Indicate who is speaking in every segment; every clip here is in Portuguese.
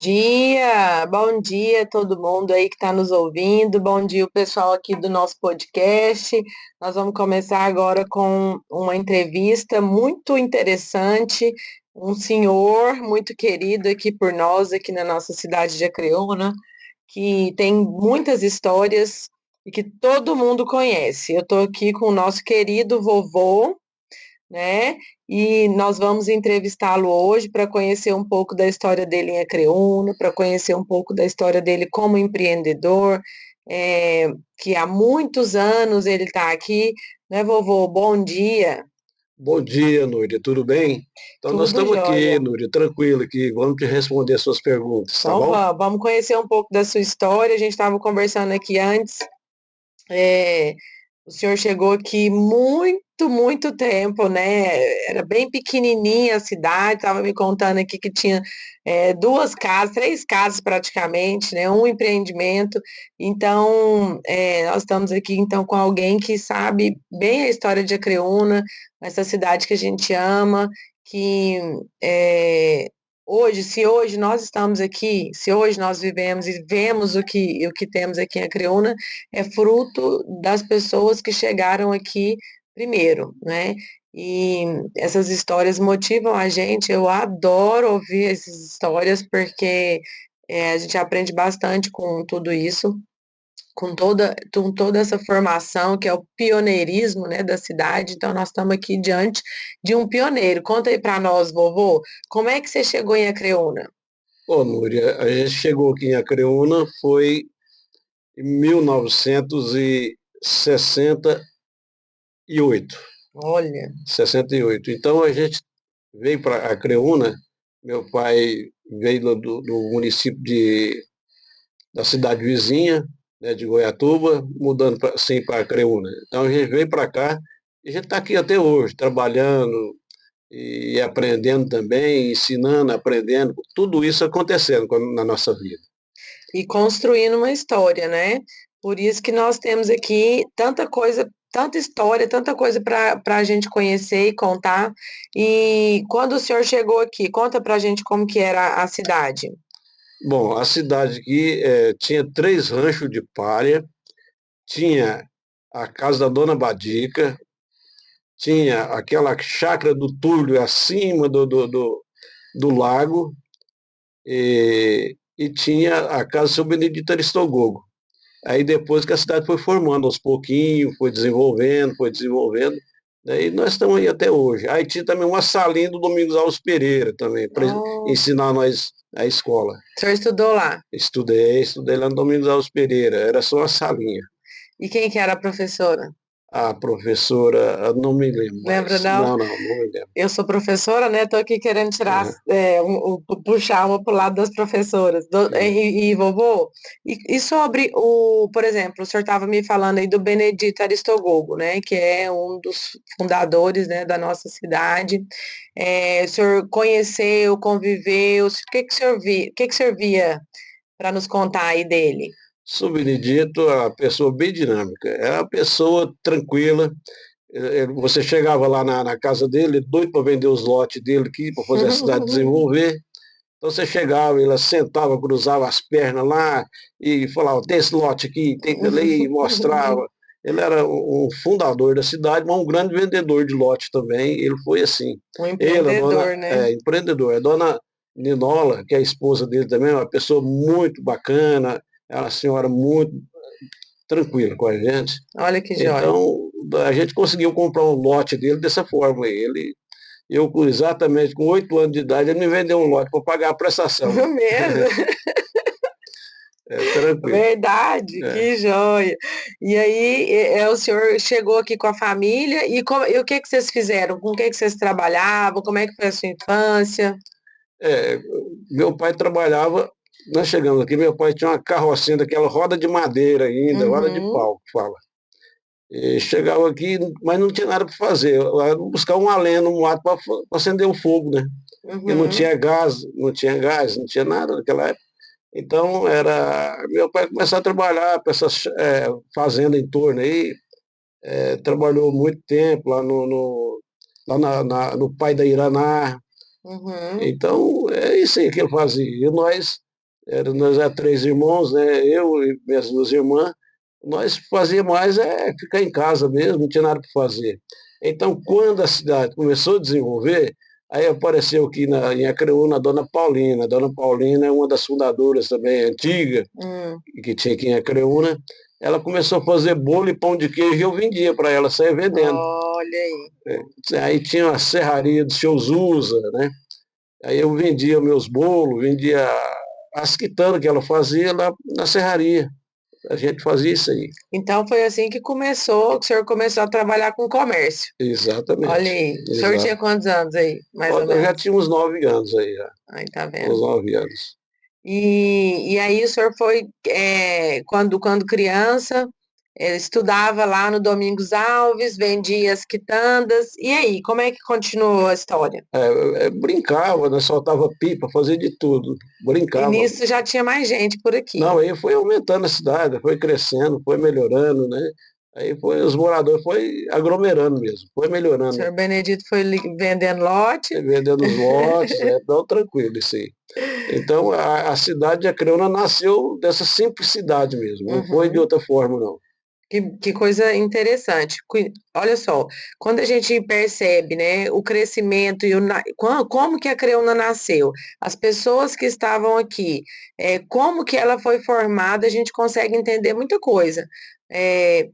Speaker 1: Bom dia todo mundo aí que está nos ouvindo, bom dia o pessoal aqui do nosso podcast. Nós vamos começar agora com uma entrevista muito interessante, um senhor muito querido aqui por nós, aqui na nossa cidade de Acreúna, que tem muitas histórias e que todo mundo conhece. Eu estou aqui com o nosso querido vovô, né? E nós vamos entrevistá-lo hoje para conhecer um pouco da história dele em Acreúna, para conhecer um pouco da história dele como empreendedor, é, que há muitos anos ele está aqui, né, vovô? Bom dia,
Speaker 2: Bom dia, Núria, tudo bem? Então, nós
Speaker 1: tudo
Speaker 2: estamos aqui,
Speaker 1: jóia.
Speaker 2: Núria, tranquilo aqui, vamos te responder as suas perguntas, tá
Speaker 1: Então
Speaker 2: bom?
Speaker 1: vamos conhecer um pouco da sua história. A gente estava conversando aqui antes. É, o senhor chegou aqui muito tempo, né? Era bem pequenininha a cidade, estava me contando aqui que tinha duas casas, três casas praticamente, né? Um empreendimento. Então, nós estamos aqui então com alguém que sabe bem a história de Acreúna, essa cidade que a gente ama, que é, se hoje nós estamos aqui, se hoje nós vivemos e vemos o que temos aqui em Acreúna, é fruto das pessoas que chegaram aqui primeiro, né? E essas histórias motivam a gente. Eu adoro ouvir essas histórias porque a gente aprende bastante com tudo isso, com toda essa formação que é o pioneirismo, né, da cidade. Então, nós estamos aqui diante de um pioneiro. Conta aí para nós, vovô, como é que você chegou em Acreúna?
Speaker 2: Ô, Núria, a gente chegou aqui em Acreúna, foi em 1968,
Speaker 1: Olha,
Speaker 2: 68. Então, a gente veio para Acreúna, meu pai veio do município da cidade vizinha, né, de Goiatuba, mudando assim para Acreúna. Então, a gente veio para cá e a gente está aqui até hoje, trabalhando, e aprendendo também, ensinando, aprendendo, tudo isso acontecendo na nossa vida.
Speaker 1: e construindo uma história, né? Por isso que nós temos aqui tanta coisa, tanta história, tanta coisa para a gente conhecer e contar. E quando o senhor chegou aqui, conta para a gente como que era a cidade.
Speaker 2: Bom, a cidade aqui tinha três ranchos de palha, tinha a casa da Dona Badica, tinha aquela chácara do Túlio acima do lago, e tinha a casa do seu Benedito Aristogogo. Aí depois que a cidade foi formando aos pouquinhos, foi desenvolvendo, daí nós estamos aí até hoje. Aí tinha também uma salinha do Domingos Alves Pereira também, para
Speaker 1: Oh,
Speaker 2: ensinar nós a escola.
Speaker 1: o senhor estudou lá.
Speaker 2: Estudei lá no Domingos Alves Pereira, era só uma salinha.
Speaker 1: E quem que era a professora?
Speaker 2: A professora, eu não me lembro
Speaker 1: Lembra,
Speaker 2: mais.
Speaker 1: não?
Speaker 2: Não me lembro.
Speaker 1: Eu sou professora, né? Estou aqui querendo tirar,
Speaker 2: Aham,
Speaker 1: puxar uma para o lado das professoras.
Speaker 2: aham.
Speaker 1: Vovô, e sobre por exemplo, o senhor estava me falando aí do Benedito Aristogogo, né? Que é um dos fundadores, né, da nossa cidade. O senhor conheceu, conviveu, o que que o senhor via, o que que o senhor via para nos contar aí dele?
Speaker 2: Sou Benedito, a pessoa bem dinâmica, é uma pessoa tranquila. Você chegava lá na casa dele, doido para vender os lotes dele aqui, para fazer a cidade desenvolver. Então você chegava, ele sentava, cruzava as pernas lá e falava, tem esse lote aqui, tem que ali, e mostrava. Ele era um fundador da cidade, mas um grande vendedor de lote também. Ele foi assim.
Speaker 1: Um
Speaker 2: Ele, a dona,
Speaker 1: empreendedor, né?
Speaker 2: empreendedor, a dona Ninola, que é a esposa dele também, é uma pessoa muito bacana, é uma senhora muito tranquila com a gente.
Speaker 1: Olha que joia.
Speaker 2: Então, a gente conseguiu comprar um lote dele dessa forma. Exatamente com 8 anos de idade, ele me vendeu um lote para pagar a prestação.
Speaker 1: Mesmo?
Speaker 2: É, tranquilo.
Speaker 1: Verdade,
Speaker 2: É.
Speaker 1: que joia. E aí, o senhor chegou aqui com a família e o que que vocês fizeram? Com o que que vocês trabalhavam? Como é que foi a sua infância?
Speaker 2: É, meu pai trabalhava, nós chegamos aqui, meu pai tinha uma carrocinha daquela roda de madeira ainda, roda de
Speaker 1: Uhum,
Speaker 2: pau, que fala. E chegava aqui, mas não tinha nada para fazer, era buscar uma lenha no mato para acender o fogo, né? Porque não
Speaker 1: uhum.
Speaker 2: tinha gás, não tinha nada naquela época. Então, meu pai começou a trabalhar para essas fazendas em torno aí, trabalhou muito tempo lá lá no Pai da Iraná.
Speaker 1: Uhum.
Speaker 2: Então, é isso aí que ele fazia. E nós Nós é três irmãos, né? Eu e minhas duas irmãs. Nós fazia mais ficar em casa mesmo, não tinha nada para fazer. Então, quando a cidade começou a desenvolver, aí apareceu aqui em Acreúna a Dona Paulina. A Dona Paulina é uma das fundadoras também, antiga,
Speaker 1: Hum,
Speaker 2: que tinha aqui em Acreúna. Ela começou a fazer bolo e pão de queijo e eu vendia para ela, saía vendendo.
Speaker 1: olha aí.
Speaker 2: Aí tinha a serraria do seu Zusa, né? Aí eu vendia meus bolos, vendia as quitanas que ela fazia lá na serraria. A gente fazia isso aí.
Speaker 1: Então foi assim que começou, que o senhor começou a trabalhar com comércio. Olha
Speaker 2: Exatamente.
Speaker 1: aí, o senhor tinha
Speaker 2: Exato.
Speaker 1: quantos anos aí, mais ou
Speaker 2: Olha, eu já
Speaker 1: menos?
Speaker 2: tinha uns 9 anos aí, já.
Speaker 1: Aí, tá
Speaker 2: Uns
Speaker 1: vendo?
Speaker 2: 9 anos.
Speaker 1: E aí o senhor foi, quando criança, estudava lá no Domingos Alves, vendia as quitandas. E aí, como é que continuou a história?
Speaker 2: Brincava, né? Soltava pipa, fazia de tudo.
Speaker 1: E
Speaker 2: Brincava.
Speaker 1: nisso já tinha mais gente por aqui.
Speaker 2: Não, aí foi aumentando a cidade, foi crescendo, foi melhorando, né? Aí foi, os moradores foi aglomerando mesmo, foi
Speaker 1: O
Speaker 2: melhorando,
Speaker 1: senhor Benedito foi vendendo lote.
Speaker 2: vendendo os lotes, tão tranquilo isso aí. Então a cidade de Acreúna nasceu dessa simplicidade mesmo, não foi de
Speaker 1: Uhum.
Speaker 2: outra forma, não.
Speaker 1: Que coisa interessante. Olha só, quando a gente percebe, né, o crescimento e como que a Creuna nasceu, as pessoas que estavam aqui, como que ela foi formada, a gente consegue entender muita coisa. É,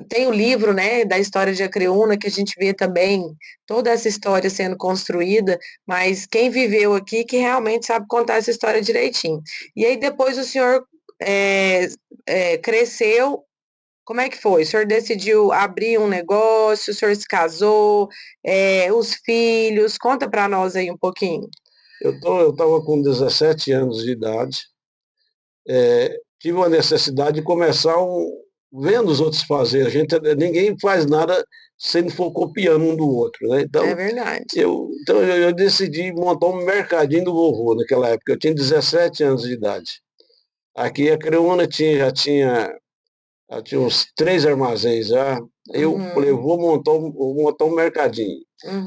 Speaker 1: tem o livro, né, da história de Acreúna, que a gente vê também toda essa história sendo construída, mas quem viveu aqui que realmente sabe contar essa história direitinho. E aí depois o senhor é, cresceu. Como é que foi? O senhor decidiu abrir um negócio, o senhor se casou, os filhos, conta para nós aí um pouquinho.
Speaker 2: Eu estava com 17 anos de idade, tive uma necessidade de começar vendo os outros fazer. Ninguém faz nada se não for copiando um do outro, né?
Speaker 1: É
Speaker 2: Então,
Speaker 1: verdade.
Speaker 2: eu decidi montar um mercadinho do vovô naquela época. Eu tinha 17 anos de idade. Aqui a Creúna já tinha uns 3 armazéns já. Eu falei,
Speaker 1: Uhum,
Speaker 2: vou montar um mercadinho.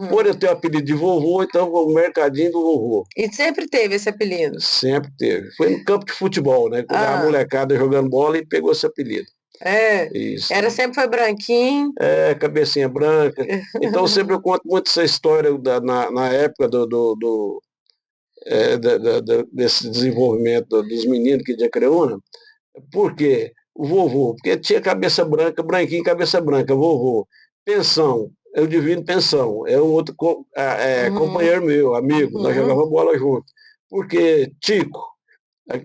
Speaker 2: Por
Speaker 1: uhum.
Speaker 2: eu ter o apelido de vovô, então o mercadinho do vovô.
Speaker 1: E sempre teve esse apelido?
Speaker 2: Sempre teve. Foi no campo de futebol, né? Quando a
Speaker 1: Ah,
Speaker 2: molecada jogando bola e pegou esse apelido.
Speaker 1: é.
Speaker 2: Isso.
Speaker 1: Sempre foi branquinho.
Speaker 2: Cabecinha branca. Então, sempre eu conto muito essa história na época desse desenvolvimento dos meninos que de Creúna. Por quê? O vovô, porque tinha cabeça branca, branquinho, cabeça branca, vovô. Pensão, eu divido pensão. É um outro
Speaker 1: Uhum,
Speaker 2: companheiro meu, amigo, nós
Speaker 1: uhum.
Speaker 2: jogávamos bola junto. Porque Tico,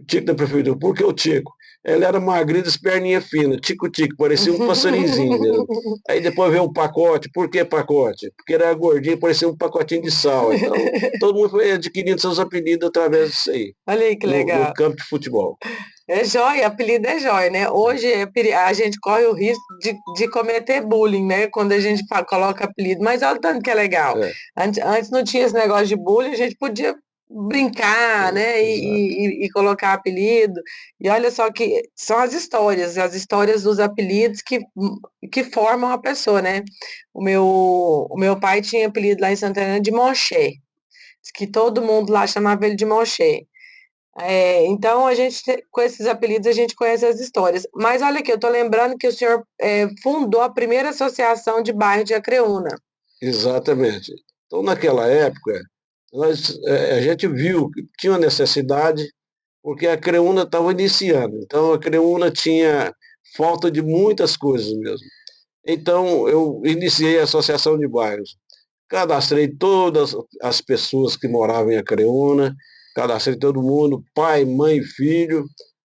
Speaker 2: Tico da prefeitura, por que o Tico? Ele era magrinho, das perninhas finas, tico-tico, parecia um passarinzinho mesmo. Aí depois veio o pacote, por que pacote? Porque era gordinho, parecia um pacotinho de sal. Então, todo mundo foi adquirindo seus apelidos através disso aí,
Speaker 1: Olha aí que
Speaker 2: no
Speaker 1: legal.
Speaker 2: campo de futebol.
Speaker 1: É jóia, apelido é jóia, né? Hoje a gente corre o risco de cometer bullying, né? Quando a gente coloca apelido, mas olha o tanto que é legal.
Speaker 2: É,
Speaker 1: Antes não tinha esse negócio de bullying, a gente podia brincar, né?
Speaker 2: exato.
Speaker 1: E colocar apelido. E olha só que são as histórias dos apelidos que formam a pessoa, né? O meu pai tinha apelido lá em Santana de Monché, que todo mundo lá chamava ele de Monché. Então, com esses apelidos, a gente conhece as histórias. Mas olha aqui, eu estou lembrando que o senhor fundou a primeira associação de bairro de Acreúna.
Speaker 2: Exatamente. Então, naquela época, a gente viu que tinha uma necessidade, porque a Creúna estava iniciando. Então, a Creúna tinha falta de muitas coisas mesmo. Então, eu iniciei a Associação de Bairros. Cadastrei todas as pessoas que moravam em Acreúna, cadastrei todo mundo, pai, mãe, filho.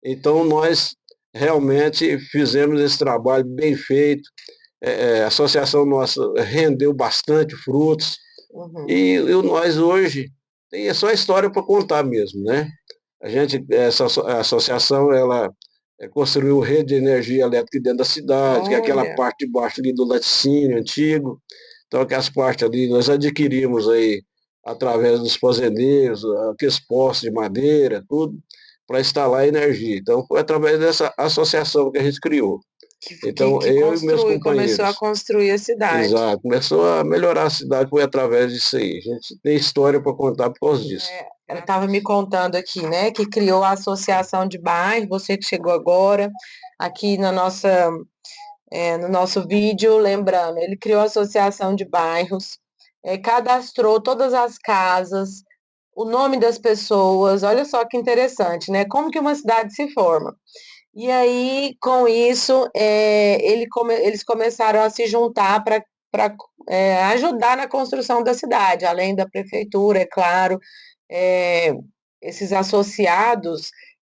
Speaker 2: Então, nós realmente fizemos esse trabalho bem feito. A associação nossa rendeu bastante frutos.
Speaker 1: Uhum.
Speaker 2: E nós hoje, é só história para contar mesmo, né? A associação, ela construiu rede de energia elétrica dentro da cidade, que é aquela
Speaker 1: Olha,
Speaker 2: parte de baixo ali do laticínio antigo. Então, aquelas partes ali nós adquirimos aí através dos fazendeiros, aqueles postes de madeira, tudo, para instalar energia. Então, foi através dessa associação que a gente criou. Então,
Speaker 1: que
Speaker 2: eu e meus
Speaker 1: começou a
Speaker 2: companheiros,
Speaker 1: construir a cidade.
Speaker 2: exato, começou a melhorar a cidade, foi através disso aí. A gente tem história para contar por causa disso.
Speaker 1: Ela estava me contando aqui, né, que criou a associação de bairro, você que chegou agora, aqui na nossa, no nosso vídeo, lembrando, ele criou a associação de bairros, cadastrou todas as casas, o nome das pessoas, olha só que interessante, né? Como que uma cidade se forma. E aí, com isso, eles começaram a se juntar para ajudar na construção da cidade, além da prefeitura, é claro. É, esses associados,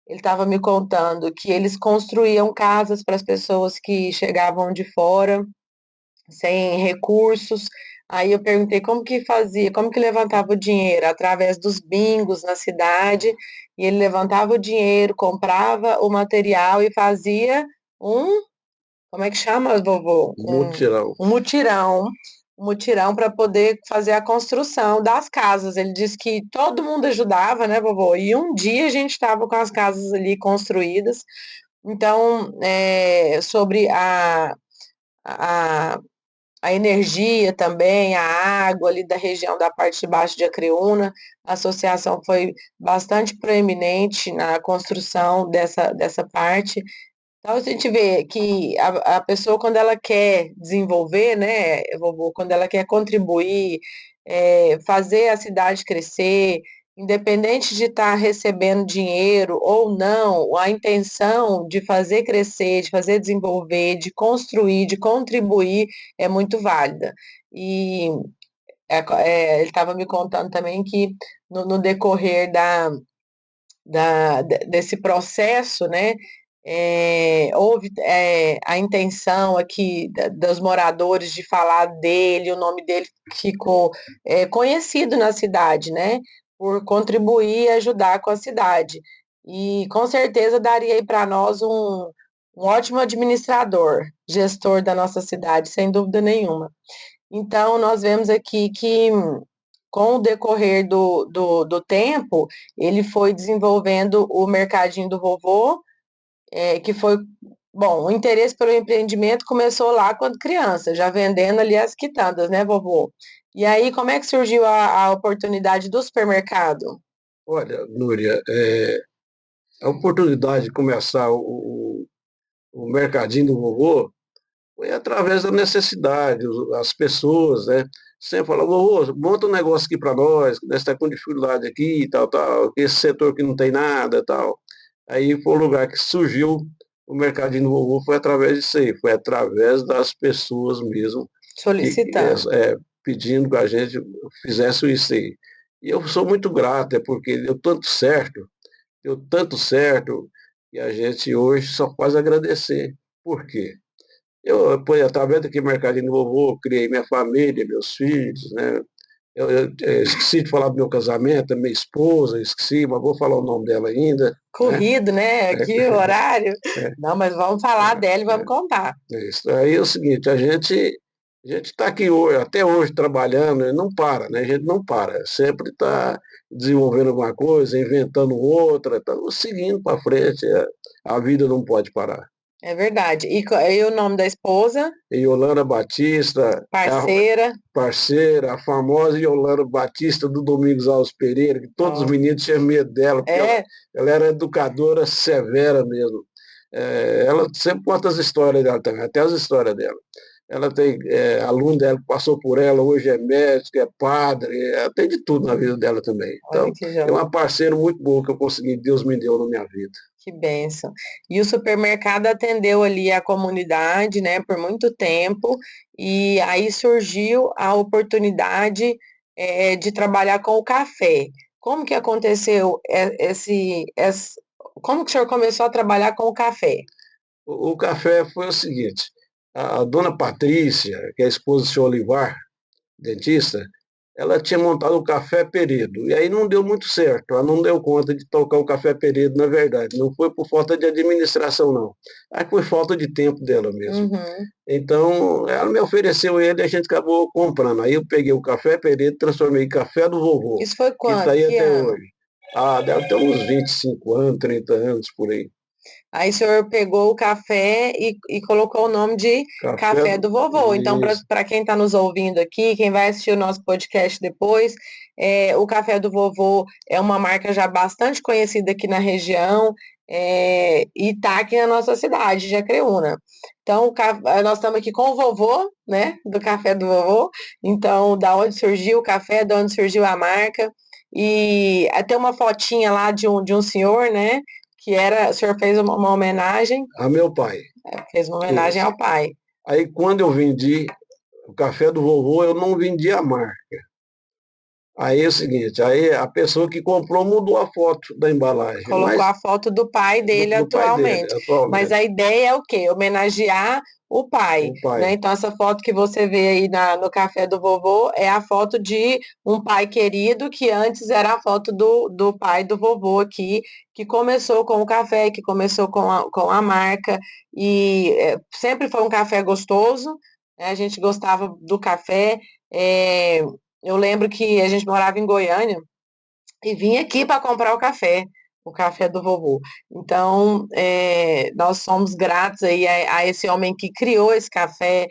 Speaker 1: ele estava me contando que eles construíam casas para as pessoas que chegavam de fora, sem recursos. Aí eu perguntei como que fazia, como que levantava o dinheiro, através dos bingos na cidade, e ele levantava o dinheiro, comprava o material e fazia um, como é que chama, vovô?
Speaker 2: Mutirão.
Speaker 1: Um mutirão para poder fazer a construção das casas. Ele disse que todo mundo ajudava, né, vovô? E um dia a gente estava com as casas ali construídas. Então, sobre a a energia também, a água ali da região da parte de baixo de Acreúna. A associação foi bastante proeminente na construção dessa parte. Então, a gente vê que a pessoa, quando ela quer desenvolver, né, vovô, quando ela quer contribuir, fazer a cidade crescer, independente de estar recebendo dinheiro ou não, a intenção de fazer crescer, de fazer desenvolver, de construir, de contribuir é muito válida. E ele estava me contando também que no decorrer desse processo, né, houve a intenção aqui dos moradores de falar dele, o nome dele ficou conhecido na cidade, né, por contribuir e ajudar com a cidade. E com certeza daria aí para nós um ótimo administrador, gestor da nossa cidade, sem dúvida nenhuma. Então, nós vemos aqui que, com o decorrer do tempo, ele foi desenvolvendo o mercadinho do vovô, que foi, bom, o interesse pelo empreendimento começou lá quando criança, já vendendo ali as quitandas, né, vovô? E aí, como é que surgiu a oportunidade do supermercado?
Speaker 2: Olha, Núria, a oportunidade de começar o mercadinho do vovô foi através da necessidade, as pessoas, né? Sempre falam, vovô, monta um negócio aqui para nós, que nós estamos com dificuldade aqui, e tal, tal, esse setor que não tem nada, tal. Aí foi o lugar que surgiu o mercadinho do vovô, foi através disso aí, foi através das pessoas mesmo, que
Speaker 1: Solicitando.
Speaker 2: pedindo que a gente fizesse isso aí. E eu sou muito grato, é porque deu tanto certo, que a gente hoje só faz agradecer. Por quê? Eu, pô, através daquele mercadinho do vovô, criei minha família, meus filhos, né? Esqueci de falar do meu casamento, da minha esposa, esqueci, mas vou falar o nome dela ainda, né?
Speaker 1: Corrido, né?
Speaker 2: É,
Speaker 1: Aqui o horário.
Speaker 2: é,
Speaker 1: Não, mas vamos falar dela e vamos contar.
Speaker 2: isso. Aí é o seguinte, a gente está aqui hoje, até hoje trabalhando, e não para, né? A gente não para, sempre está desenvolvendo alguma coisa, inventando outra, estamos seguindo para frente, a vida não pode parar.
Speaker 1: É verdade. E o nome da esposa?
Speaker 2: E Yolanda Batista é a
Speaker 1: Parceira.
Speaker 2: parceira, a famosa Yolanda Batista do Domingos Alves Pereira, que todos os
Speaker 1: Ó,
Speaker 2: meninos tinham medo dela, porque ela,
Speaker 1: é,
Speaker 2: ela era educadora severa mesmo. Ela sempre conta as histórias dela também, até as histórias dela. Ela tem aluno dela que passou por ela, hoje é médico, é padre, tem de tudo na vida dela também.
Speaker 1: olha
Speaker 2: Então,
Speaker 1: que
Speaker 2: é
Speaker 1: joia,
Speaker 2: uma parceira muito boa que eu consegui, Deus me deu na minha vida.
Speaker 1: que bênção. E o supermercado atendeu ali a comunidade, né, por muito tempo, e aí surgiu a oportunidade, de trabalhar com o café. Como que aconteceu como que o senhor começou a trabalhar com o café?
Speaker 2: O café foi o seguinte, a dona Patrícia, que é a esposa do senhor Olivar, dentista, ela tinha montado o Café Peredo. E aí não deu muito certo. Ela não deu conta de tocar o Café Peredo, na verdade. Não foi por falta de administração, não. Acho que foi falta de tempo dela mesmo.
Speaker 1: Uhum.
Speaker 2: Então, ela me ofereceu ele e a gente acabou comprando. Aí eu peguei o Café Peredo, transformei em Café do Vovô,
Speaker 1: Isso foi
Speaker 2: que está
Speaker 1: quando?
Speaker 2: aí
Speaker 1: Que
Speaker 2: até
Speaker 1: ano?
Speaker 2: hoje. Ah, deve ter uns 25 anos, 30 anos por aí.
Speaker 1: Aí o senhor pegou o café e colocou o nome de
Speaker 2: Café,
Speaker 1: Café do Vovô. Então,
Speaker 2: isso.
Speaker 1: para quem está nos ouvindo aqui, quem vai assistir o nosso podcast depois, o Café do Vovô é uma marca já bastante conhecida aqui na região, e está aqui na nossa cidade, Jacerecuna. Então, nós estamos aqui com o vovô, né, do Café do Vovô. Então, da onde surgiu o café, da onde surgiu a marca. E até uma fotinha lá de um senhor, né? Que era, o senhor fez uma homenagem,
Speaker 2: A meu pai.
Speaker 1: fez uma homenagem
Speaker 2: Isso.
Speaker 1: ao pai.
Speaker 2: Aí quando eu vendi o café do vovô, eu não vendi a marca. Aí é o seguinte, aí a pessoa que comprou mudou a foto da embalagem,
Speaker 1: Colocou
Speaker 2: mas
Speaker 1: a foto do pai dele
Speaker 2: do pai dele,
Speaker 1: atualmente. Mas
Speaker 2: atualmente,
Speaker 1: a ideia é o quê? Homenagear o pai,
Speaker 2: o pai.
Speaker 1: né? Então, essa foto que você vê aí no café do vovô é a foto de um pai querido, que antes era a foto do pai do vovô aqui, que começou com o café, que começou com a marca, e sempre foi um café gostoso, né? A gente gostava do café. É, eu lembro que a gente morava em Goiânia, e vim aqui para comprar o café do vovô. Então, nós somos gratos aí a esse homem que criou esse café,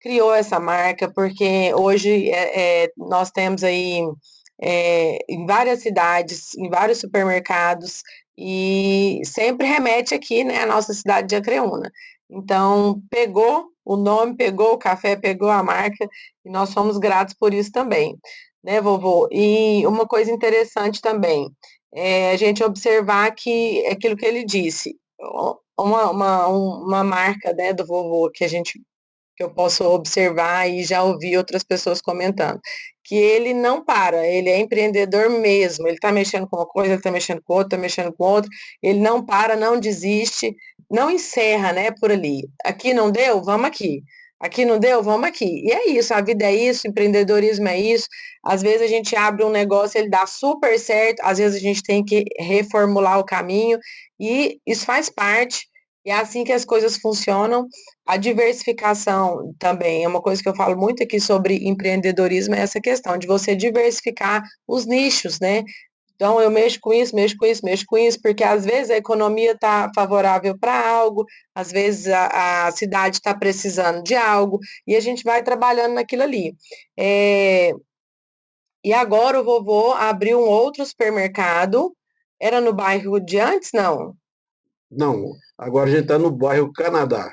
Speaker 1: criou essa marca, porque hoje nós temos aí em várias cidades, em vários supermercados, e sempre remete aqui, né, à nossa cidade de Acreúna. Então, pegou o nome, pegou o café, pegou a marca, e nós somos gratos por isso também, né, vovô? E uma coisa interessante também, a gente observar que é aquilo que ele disse, uma marca, né, do vovô que eu posso observar e já ouvi outras pessoas comentando, que ele não para, ele é empreendedor mesmo, ele está mexendo com uma coisa, ele está mexendo com outra, está mexendo com outra, ele não para, não desiste, não encerra, né, por ali. Aqui não deu? Vamos aqui. Aqui não deu? Vamos aqui. E é isso, a vida é isso, empreendedorismo é isso. Às vezes a gente abre um negócio, ele dá super certo, às vezes a gente tem que reformular o caminho, e isso faz parte, e é assim que as coisas funcionam. A diversificação também é uma coisa que eu falo muito aqui sobre empreendedorismo, é essa questão de você diversificar os nichos, né? Então, eu mexo com isso, mexo com isso, mexo com isso, porque às vezes a economia está favorável para algo, às vezes a cidade está precisando de algo, e a gente vai trabalhando naquilo ali. É, e agora o vovô abriu um outro supermercado, era no bairro de antes, não?
Speaker 2: Não, agora a gente está no bairro Canadá,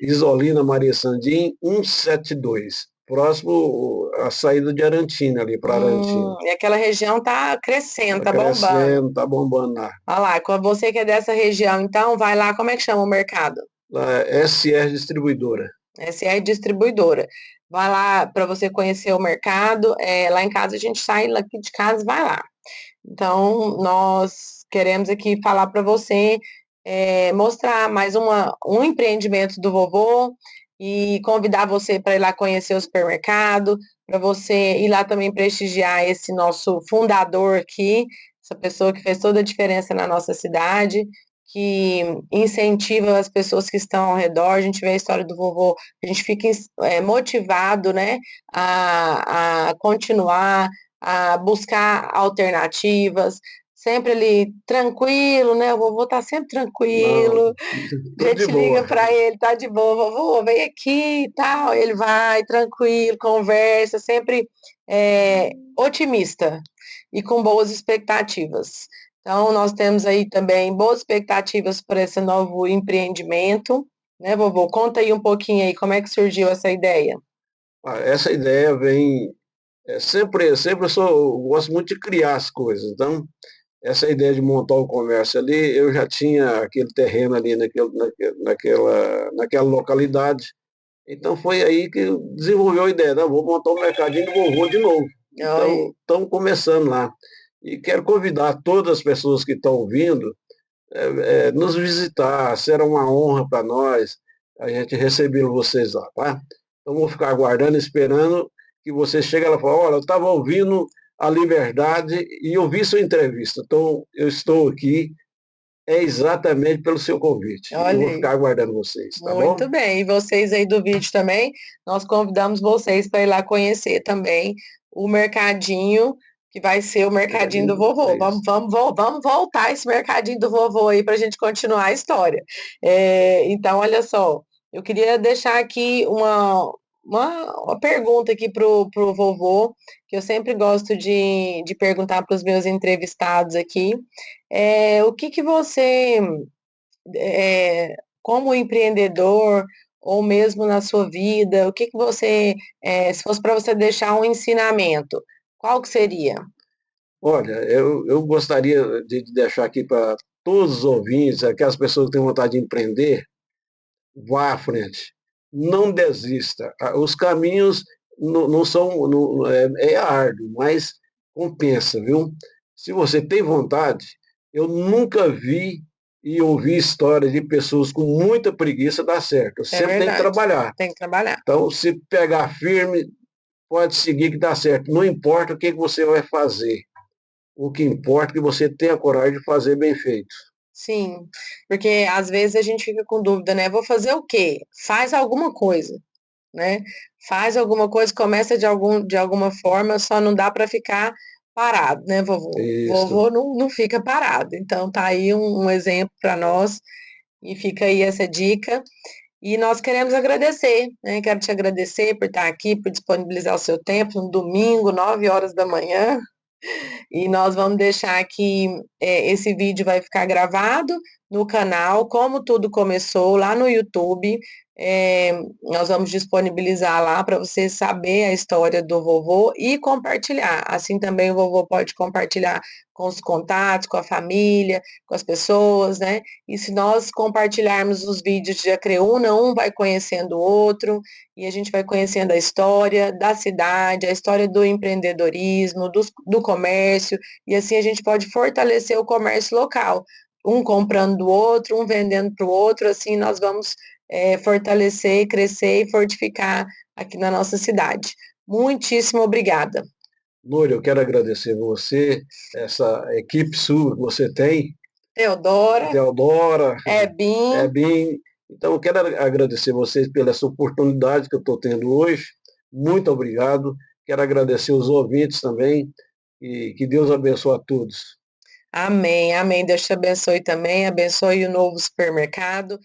Speaker 2: Isolina Maria Sandim 172, próximo à saída de Arantina, ali para Arantina.
Speaker 1: E aquela região tá crescendo,
Speaker 2: Está
Speaker 1: tá bombando.
Speaker 2: crescendo, está bombando lá.
Speaker 1: Olha lá, quando você que é dessa região, então vai lá, como é que chama o mercado?
Speaker 2: Lá é SR Distribuidora.
Speaker 1: Essa é a distribuidora. Vai lá para você conhecer o mercado. Lá em casa a gente sai aqui de casa e vai lá. Então, nós queremos aqui falar para você, mostrar mais um empreendimento do vovô e convidar você para ir lá conhecer o supermercado, para você ir lá também prestigiar esse nosso fundador aqui, essa pessoa que fez toda a diferença na nossa cidade, que incentiva as pessoas que estão ao redor. A gente vê a história do vovô, a gente fica motivado, né, a continuar, a buscar alternativas, sempre ali tranquilo, né? O vovô tá sempre
Speaker 2: Não,
Speaker 1: tranquilo. A
Speaker 2: tudo de
Speaker 1: gente liga
Speaker 2: boa.
Speaker 1: para ele, tá de boa, vovô, vem aqui e tal. Ele vai tranquilo, conversa, sempre otimista e com boas expectativas. Então, nós temos aí também boas expectativas para esse novo empreendimento, né, vovô? Conta aí um pouquinho aí, como é que surgiu essa ideia?
Speaker 2: Essa ideia vem, sempre eu gosto muito de criar as coisas, então essa ideia de montar o comércio ali, eu já tinha aquele terreno ali naquela localidade, então foi aí que desenvolveu a ideia, não, vou montar um mercadinho do vovô de novo. Então,
Speaker 1: Oi.
Speaker 2: estamos começando lá. E quero convidar todas as pessoas que estão ouvindo nos visitar, será uma honra para nós a gente receber vocês lá, tá? Então, vou ficar aguardando, esperando que você chegue lá e fale, olha, eu estava ouvindo a Liberdade e ouvi sua entrevista, então eu estou aqui exatamente pelo seu convite. E eu
Speaker 1: Olha
Speaker 2: vou
Speaker 1: aí.
Speaker 2: ficar aguardando vocês, tá bom?
Speaker 1: Muito bem. E vocês aí do vídeo também, nós convidamos vocês para ir lá conhecer também o mercadinho que vai ser o mercadinho do
Speaker 2: Mercadinho,
Speaker 1: vovô.
Speaker 2: é
Speaker 1: Vamos,
Speaker 2: isso.
Speaker 1: vamos, vamos voltar esse mercadinho do vovô aí para a gente continuar a história. Então, olha só, eu queria deixar aqui uma pergunta aqui pro vovô, que eu sempre gosto de perguntar para os meus entrevistados aqui. O que que você, como empreendedor, ou mesmo na sua vida, o que que você, se fosse para você deixar um ensinamento, qual que seria?
Speaker 2: Olha, eu gostaria de deixar aqui para todos os ouvintes, aquelas pessoas que têm vontade de empreender, vá à frente. Não desista. Os caminhos não são, é árduo, mas compensa, viu? Se você tem vontade, eu nunca vi e ouvi histórias de pessoas com muita preguiça dar certo.
Speaker 1: É
Speaker 2: Sempre tem que
Speaker 1: verdade,
Speaker 2: trabalhar.
Speaker 1: tem que trabalhar.
Speaker 2: Então, se pegar firme, pode seguir que dá certo. Não importa o que você vai fazer. O que importa é que você tenha coragem de fazer bem feito.
Speaker 1: Sim, porque às vezes a gente fica com dúvida, né? Vou fazer o quê? Faz alguma coisa, né? Faz alguma coisa, começa de alguma forma, só não dá para ficar parado, né, vovô?
Speaker 2: Isso.
Speaker 1: Vovô não fica parado. Então tá aí um exemplo para nós e fica aí essa dica. E nós queremos agradecer, né? Quero te agradecer por estar aqui, por disponibilizar o seu tempo no domingo, 9 horas da manhã. E nós vamos deixar aqui, esse vídeo vai ficar gravado no canal, como tudo começou, lá no YouTube. Nós vamos disponibilizar lá para você saber a história do vovô e compartilhar. Assim também o vovô pode compartilhar com os contatos, com a família, com as pessoas, né? E se nós compartilharmos os vídeos de Acreúna, um vai conhecendo o outro, e a gente vai conhecendo a história da cidade, a história do empreendedorismo, do comércio, e assim a gente pode fortalecer o comércio local, um comprando do outro, um vendendo para o outro, assim nós vamos fortalecer, crescer e fortificar aqui na nossa cidade. Muitíssimo obrigada.
Speaker 2: Núria, eu quero agradecer você, essa equipe sua que você tem, a
Speaker 1: Teodora,
Speaker 2: Teodora, é
Speaker 1: Ebin,
Speaker 2: bem. Então, eu quero agradecer vocês pela essa oportunidade que eu estou tendo hoje. Muito obrigado. Quero agradecer os ouvintes também e que Deus abençoe a todos.
Speaker 1: amém, amém. Deus te abençoe também, abençoe o novo supermercado.